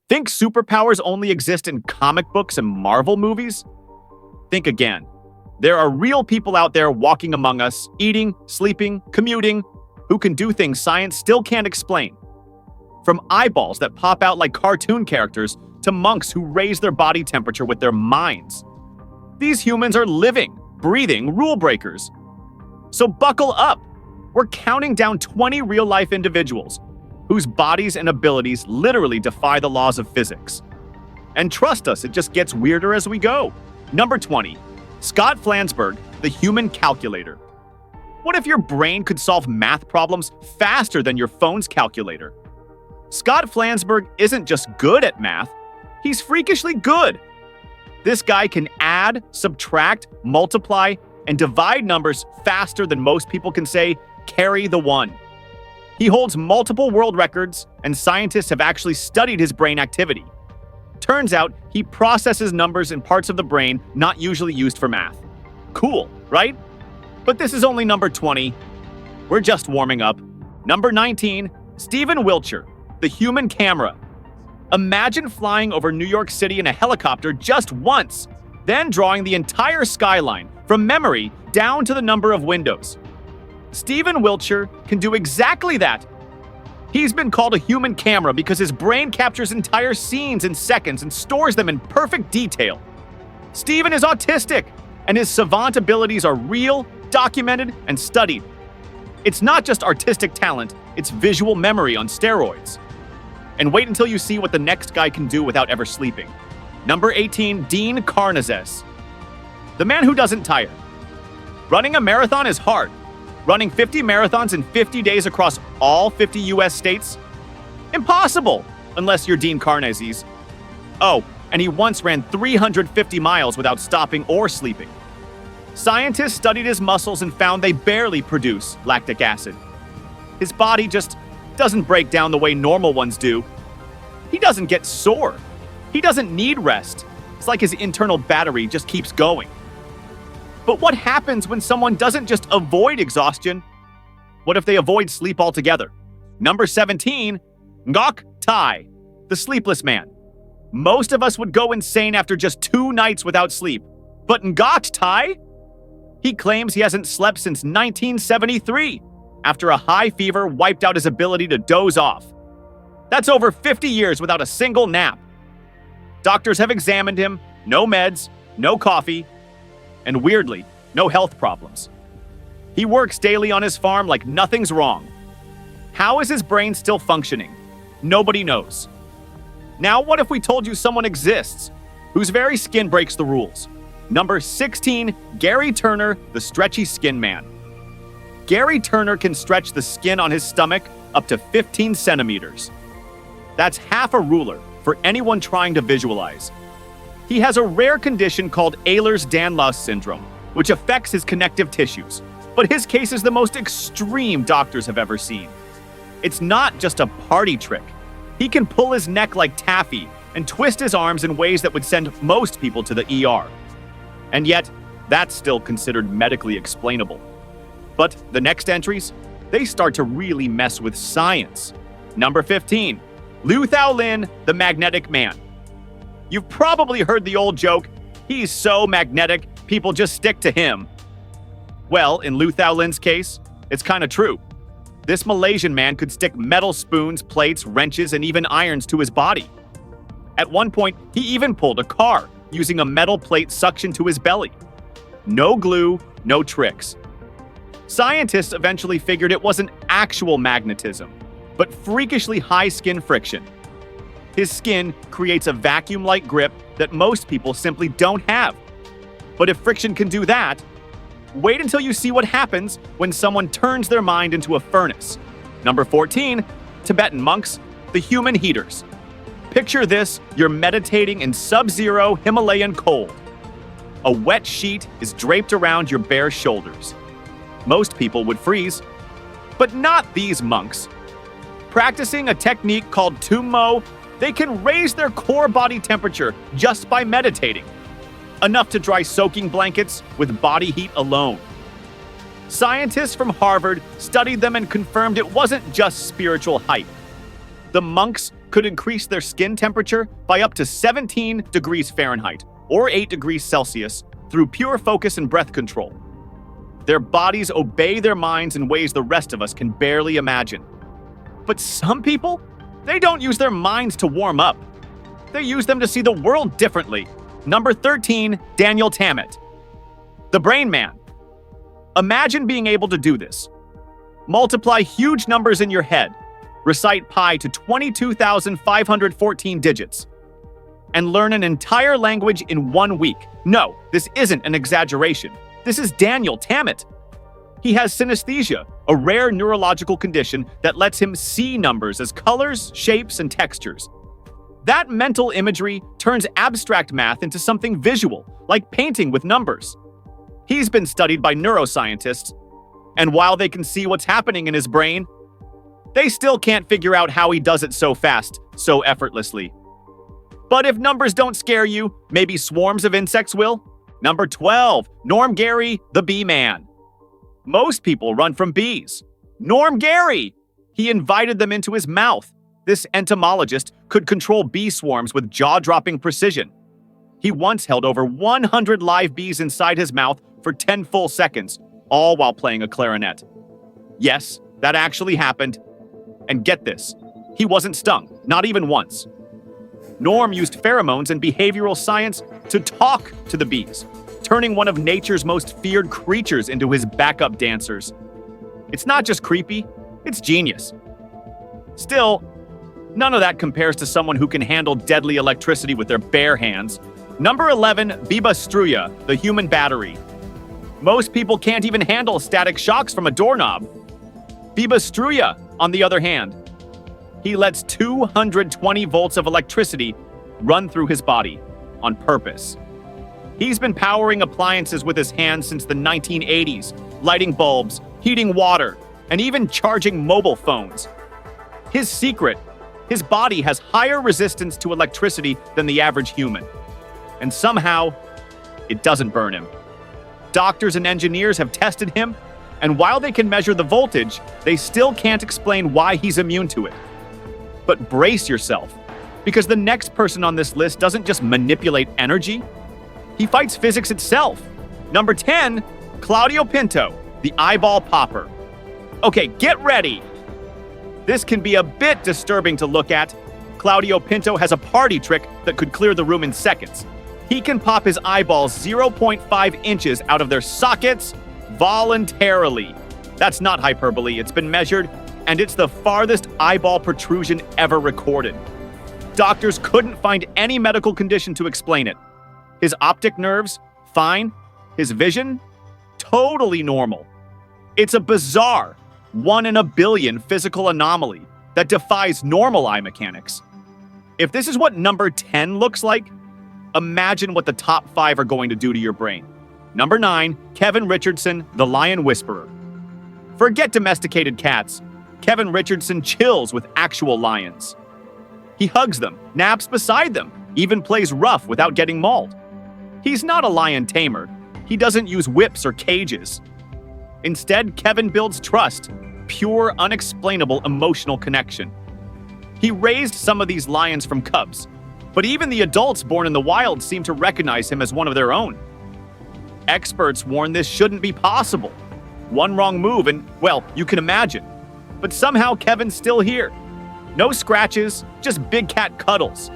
Think superpowers only exist in comic books and Marvel movies? Think again. There are real people out there walking among us, eating, sleeping, commuting, who can do things science still can't explain. From eyeballs that pop out like cartoon characters to monks who raise their body temperature with their minds. These humans are living, breathing rule breakers. So buckle up. We're counting down 20 real-life individuals whose bodies and abilities literally defy the laws of physics. And trust us, it just gets weirder as we go. Number 20. Scott Flansburg, the human calculator. What if your brain could solve math problems faster than your phone's calculator? Scott Flansburg isn't just good at math, he's freakishly good. This guy can add, subtract, multiply, and divide numbers faster than most people can say, carry the one. He holds multiple world records, and scientists have actually studied his brain activity. Turns out, he processes numbers in parts of the brain not usually used for math. Cool, right? But this is only number 20. We're just warming up. Number 19, Stephen Wiltshire, the human camera. Imagine flying over New York City in a helicopter just once, then drawing the entire skyline from memory down to the number of windows. Stephen Wiltshire can do exactly that. He's been called a human camera because his brain captures entire scenes in seconds and stores them in perfect detail. Stephen is autistic, and his savant abilities are real, documented, and studied. It's not just artistic talent, it's visual memory on steroids. And wait until you see what the next guy can do without ever sleeping. Number 18, Dean Karnazes. The man who doesn't tire. Running a marathon is hard. Running 50 marathons in 50 days across all 50 US states? Impossible, unless you're Dean Karnazes. Oh, and he once ran 350 miles without stopping or sleeping. Scientists studied his muscles and found they barely produce lactic acid. His body just doesn't break down the way normal ones do. He doesn't get sore. He doesn't need rest. It's like his internal battery just keeps going. But what happens when someone doesn't just avoid exhaustion? What if they avoid sleep altogether? Number 17, Ngoc, Thow, the sleepless man. Most of us would go insane after just 2 nights without sleep. But Ngoc, Thow? He claims he hasn't slept since 1973, after a high fever wiped out his ability to doze off. That's over 50 years without a single nap. Doctors have examined him, no meds, no coffee, and weirdly, no health problems. He works daily on his farm like nothing's wrong. How is his brain still functioning? Nobody knows. Now, what if we told you someone exists whose very skin breaks the rules? Number 16, Gary Turner, the stretchy skin man. Gary Turner can stretch the skin on his stomach up to 15 centimeters. That's half a ruler for anyone trying to visualize. He has a rare condition called Ehlers-Danlos syndrome, which affects his connective tissues. But his case is the most extreme doctors have ever seen. It's not just a party trick. He can pull his neck like taffy and twist his arms in ways that would send most people to the ER. And yet, that's still considered medically explainable. But the next entries, they start to really mess with science. Number 15, Liew, the magnetic man. You've probably heard the old joke, he's so magnetic, people just stick to him. Well, in Liew case, it's kind of true. This Malaysian man could stick metal spoons, plates, wrenches, and even irons to his body. At one point, he even pulled a car using a metal plate suction to his belly. No glue, no tricks. Scientists eventually figured it wasn't actual magnetism, but freakishly high skin friction. His skin creates a vacuum-like grip that most people simply don't have. But if friction can do that, wait until you see what happens when someone turns their mind into a furnace. Number 14, Tibetan monks, the human heaters. Picture this, you're meditating in sub-zero Himalayan cold. A wet sheet is draped around your bare shoulders. Most people would freeze, but not these monks. Practicing a technique called Tummo, they can raise their core body temperature just by meditating. Enough to dry soaking blankets with body heat alone. Scientists from Harvard studied them and confirmed it wasn't just spiritual hype. The monks could increase their skin temperature by up to 17 degrees Fahrenheit or 8 degrees Celsius through pure focus and breath control. Their bodies obey their minds in ways the rest of us can barely imagine. But some people, they don't use their minds to warm up. They use them to see the world differently. Number 13, Daniel Tammet. The Brain Man. Imagine being able to do this. Multiply huge numbers in your head, recite pi to 22,514 digits, and learn an entire language in 1 week. No, this isn't an exaggeration. This is Daniel Tammet. He has synesthesia, a rare neurological condition that lets him see numbers as colors, shapes, and textures. That mental imagery turns abstract math into something visual, like painting with numbers. He's been studied by neuroscientists, and while they can see what's happening in his brain, they still can't figure out how he does it so fast, so effortlessly. But if numbers don't scare you, maybe swarms of insects will? Number 12, Norm Gary, the Bee Man. Most people run from bees. Norm Gary! He invited them into his mouth. This entomologist could control bee swarms with jaw-dropping precision. He once held over 100 live bees inside his mouth for 10 full seconds, all while playing a clarinet. Yes, that actually happened. And get this, he wasn't stung, not even once. Norm used pheromones and behavioral science to talk to the bees, turning one of nature's most feared creatures into his backup dancers. It's not just creepy, it's genius. Still, none of that compares to someone who can handle deadly electricity with their bare hands. Number 11, Biba Struya, the Human Battery. Most people can't even handle static shocks from a doorknob. Biba Struya, on the other hand, he lets 220 volts of electricity run through his body on purpose. He's been powering appliances with his hands since the 1980s, lighting bulbs, heating water, and even charging mobile phones. His secret, his body has higher resistance to electricity than the average human. And somehow, it doesn't burn him. Doctors and engineers have tested him, and while they can measure the voltage, they still can't explain why he's immune to it. But brace yourself, because the next person on this list doesn't just manipulate energy, he fights physics itself. Number 10, Claudio Pinto, the Eyeball Popper. Okay, get ready. This can be a bit disturbing to look at. Claudio Pinto has a party trick that could clear the room in seconds. He can pop his eyeballs 0.5 inches out of their sockets voluntarily. That's not hyperbole, it's been measured, and it's the farthest eyeball protrusion ever recorded. Doctors couldn't find any medical condition to explain it. His optic nerves, fine. His vision, totally normal. It's a bizarre 1 in a billion physical anomaly that defies normal eye mechanics. If this is what number 10 looks like, imagine what the top 5 are going to do to your brain. Number 9, Kevin Richardson, the Lion Whisperer. Forget domesticated cats. Kevin Richardson chills with actual lions. He hugs them, naps beside them, even plays rough without getting mauled. He's not a lion tamer. He doesn't use whips or cages. Instead, Kevin builds trust, pure, unexplainable emotional connection. He raised some of these lions from cubs, but even the adults born in the wild seem to recognize him as one of their own. Experts warn this shouldn't be possible. One wrong move and, well, you can imagine. But somehow Kevin's still here. No scratches, just big cat cuddles.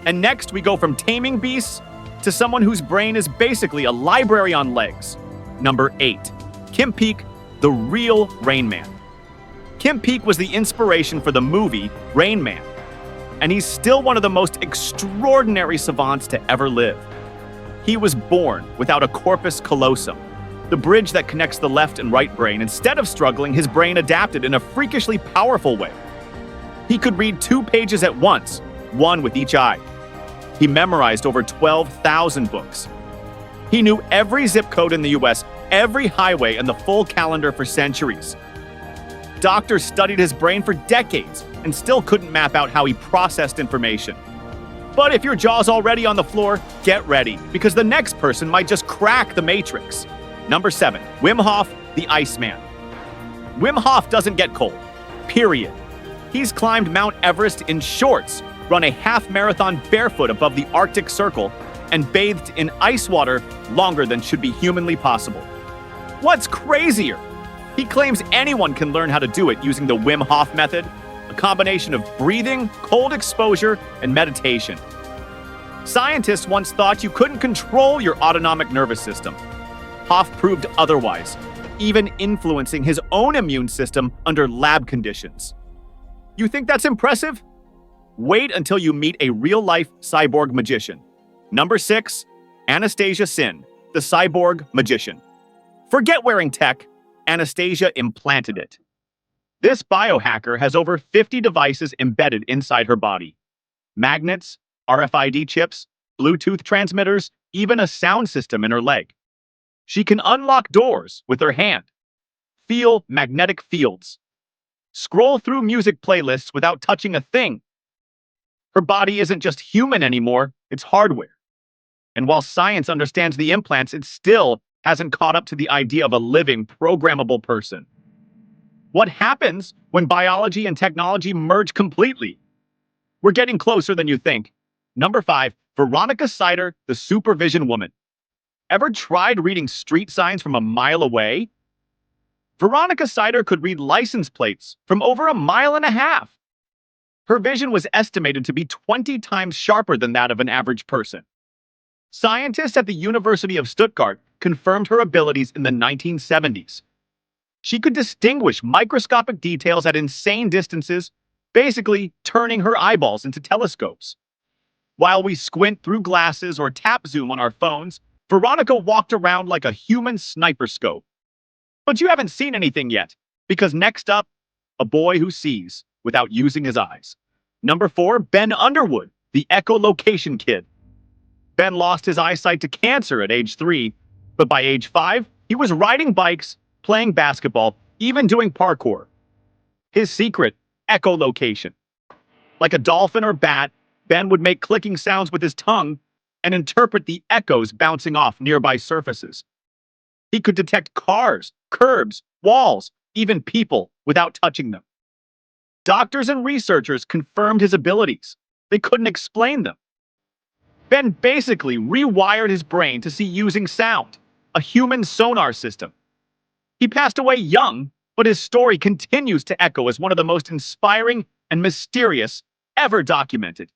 And next we go from taming beasts to someone whose brain is basically a library on legs. Number 8, Kim Peek, the real Rain Man. Kim Peek was the inspiration for the movie Rain Man, and he's still one of the most extraordinary savants to ever live. He was born without a corpus callosum, the bridge that connects the left and right brain. Instead of struggling, his brain adapted in a freakishly powerful way. He could read 2 pages at once, one with each eye. He memorized over 12,000 books. He knew every zip code in the US, every highway, and the full calendar for centuries. Doctors studied his brain for decades and still couldn't map out how he processed information. But if your jaw's already on the floor, get ready, because the next person might just crack the matrix. Number 7, Wim Hof, the Iceman. Wim Hof doesn't get cold, period. He's climbed Mount Everest in shorts, run a half marathon barefoot above the Arctic Circle, and bathed in ice water longer than should be humanly possible. What's crazier? He claims anyone can learn how to do it using the Wim Hof method, a combination of breathing, cold exposure, and meditation. Scientists once thought you couldn't control your autonomic nervous system. Hof proved otherwise, even influencing his own immune system under lab conditions. You think that's impressive? Wait until you meet a real-life cyborg magician. Number 6, Anastasia Sin, the cyborg magician. Forget wearing tech. Anastasia implanted it. This biohacker has over 50 devices embedded inside her body. Magnets, RFID chips, Bluetooth transmitters, even a sound system in her leg. She can unlock doors with her hand, feel magnetic fields, scroll through music playlists without touching a thing. Her body isn't just human anymore, it's hardware. And while science understands the implants, it still hasn't caught up to the idea of a living, programmable person. What happens when biology and technology merge completely? We're getting closer than you think. Number 5, Veronica Sider, the supervision woman. Ever tried reading street signs from a mile away? Veronica Sider could read license plates from over a mile and a half. Her vision was estimated to be 20 times sharper than that of an average person. Scientists at the University of Stuttgart confirmed her abilities in the 1970s. She could distinguish microscopic details at insane distances, basically turning her eyeballs into telescopes. While we squint through glasses or tap zoom on our phones, Veronica walked around like a human sniper scope. But you haven't seen anything yet, because next up, a boy who sees without using his eyes. Number 4, Ben Underwood, the echolocation kid. Ben lost his eyesight to cancer at age 3, but by age 5, he was riding bikes, playing basketball, even doing parkour. His secret, echolocation. Like a dolphin or bat, Ben would make clicking sounds with his tongue and interpret the echoes bouncing off nearby surfaces. He could detect cars, curbs, walls, even people without touching them. Doctors and researchers confirmed his abilities. They couldn't explain them. Ben basically rewired his brain to see using sound, a human sonar system. He passed away young, but his story continues to echo as one of the most inspiring and mysterious ever documented.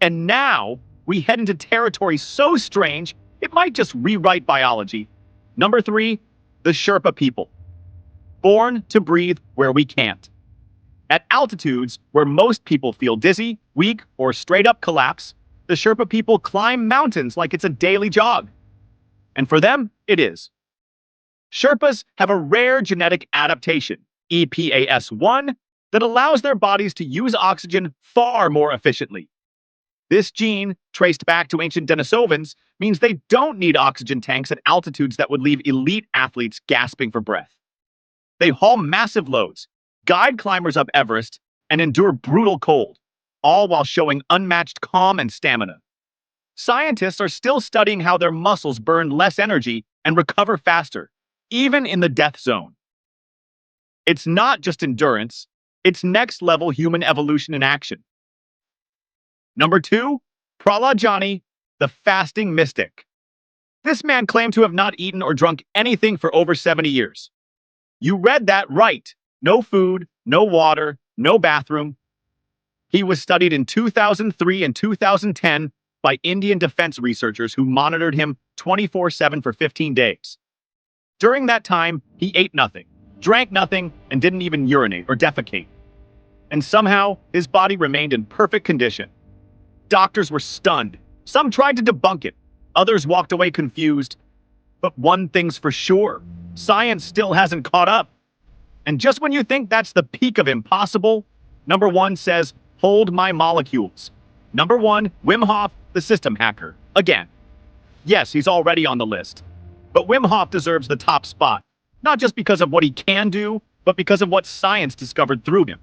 And now, we head into territory so strange, it might just rewrite biology. Number 3, the Sherpa people. Born to breathe where we can't. At altitudes where most people feel dizzy, weak, or straight up collapse, the Sherpa people climb mountains like it's a daily jog. And for them, it is. Sherpas have a rare genetic adaptation, EPAS1, that allows their bodies to use oxygen far more efficiently. This gene, traced back to ancient Denisovans, means they don't need oxygen tanks at altitudes that would leave elite athletes gasping for breath. They haul massive loads, guide climbers up Everest, and endure brutal cold, all while showing unmatched calm and stamina. Scientists are still studying how their muscles burn less energy and recover faster, even in the death zone. It's not just endurance, it's next-level human evolution in action. Number 2, Prahlad, the fasting mystic. This man claimed to have not eaten or drunk anything for over 70 years. You read that right. No food, no water, no bathroom. He was studied in 2003 and 2010 by Indian defense researchers who monitored him 24/7 for 15 days. During that time, he ate nothing, drank nothing, and didn't even urinate or defecate. And somehow, his body remained in perfect condition. Doctors were stunned. Some tried to debunk it. Others walked away confused. But one thing's for sure, science still hasn't caught up. And just when you think that's the peak of impossible, number 1 says, hold my molecules. Number 1, Wim Hof, the system hacker. Again. Yes, he's already on the list. But Wim Hof deserves the top spot, not just because of what he can do, but because of what science discovered through him.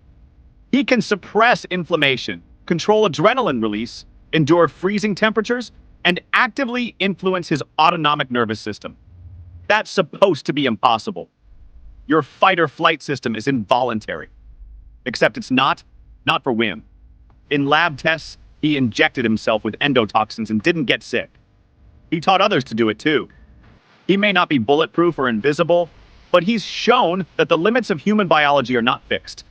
He can suppress inflammation, control adrenaline release, endure freezing temperatures, and actively influence his autonomic nervous system. That's supposed to be impossible. Your fight or flight system is involuntary. Except it's not for whim. In lab tests, he injected himself with endotoxins and didn't get sick. He taught others to do it too. He may not be bulletproof or invisible, but he's shown that the limits of human biology are not fixed.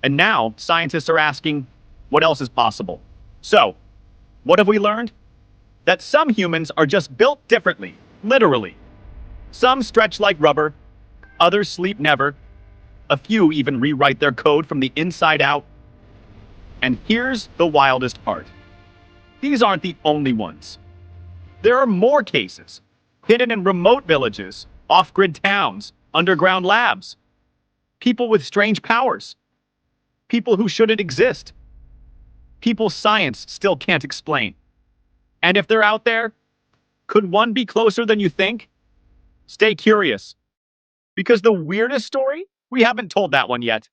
And now, scientists are asking, what else is possible? So, what have we learned? That some humans are just built differently, literally. Some stretch like rubber, others sleep never, a few even rewrite their code from the inside out. And here's the wildest part. These aren't the only ones. There are more cases, hidden in remote villages, off-grid towns, underground labs. People with strange powers. People who shouldn't exist. People science still can't explain. And if they're out there, could one be closer than you think? Stay curious. Because the weirdest story, we haven't told that one yet.